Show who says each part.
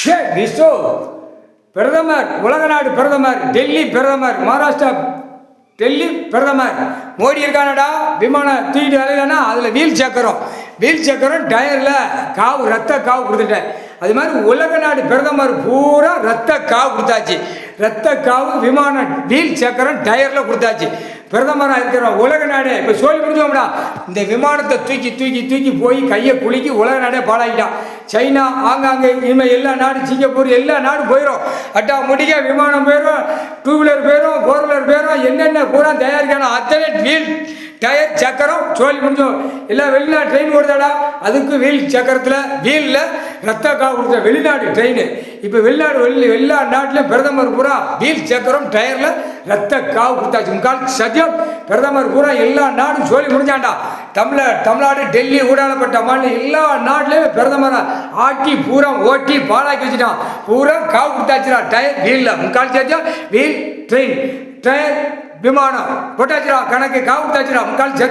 Speaker 1: விஷ்ணு பிரதமர், உலக நாடு பிரதமர், டெல்லி பிரதமர், மகாராஷ்டிரா டெல்லி பிரதமர் மோடி இருக்கானடா. விமானம் தூக்கிட்டு அலையிலன்னா அதில் வீல் சக்கரம் டயரில் காவு, ரத்த காவு கொடுத்துட்டேன். அது மாதிரி உலக நாடு பிரதமர் பூரா ரத்த காவு கொடுத்தாச்சு. ரத்த காவு விமானம் வீல் சக்கரம் டயரில் கொடுத்தாச்சு. பிரதமராக இருக்கிறோம் உலக நாடே இப்போ சொல்லி முடிஞ்சோம்டா. இந்த விமானத்தை தூக்கி போய் கையை குலுக்கி உலக நாடே பாழாக்கிட்டான். சைனா ஆங்காங்கே இனிமேல் எல்லா நாடு, சிங்கப்பூர் எல்லா நாடும் போயிடும். அட்டா முடிக்க விமானம் போயிடும், 2 வீலர் போயிடும், 4 வீலர் போயிடும், என்னென்ன பூரா தயாரிக்கணும் அத்தனை வீல் டயர் சக்கரம் சொல்லி முடிஞ்சோம். எல்லாம் வெளிநாடு ட்ரெயின் ஓடுதாடா, அதுக்கு வீல் சக்கரத்தில் வீலில் ரத்த காவு கொடுத்த வெளிநாடு ட்ரெயின். இப்போ வெளிநாடு எல்லா நாட்டிலையும் பிரதமர் பூரா வீல் சக்கரம் டயரில் ரத்த காவு கொடுத்தாச்சு. முக்கால் சத்தியம் பிரதமர் பூரா எல்லா நாடும் சொல்லி முடிஞ்சாண்டா. தமிழ்நாடு டெல்லி ஊடாளப்பட்ட மாநிலம் எல்லா நாட்டிலையும் பிரதமரை ஆட்டி பூரா ஓட்டி பாழாக்கி வச்சுட்டான். பூரா காவு கொடுத்தாச்சுடா. டயர் வீலில் முக்கால் சத்தியம் வீல் ட்ரெயின் டயர் விமானம் போட்டாச்சுடா. கணக்கு காவு கொடுத்தாச்சுடா. முக்கால்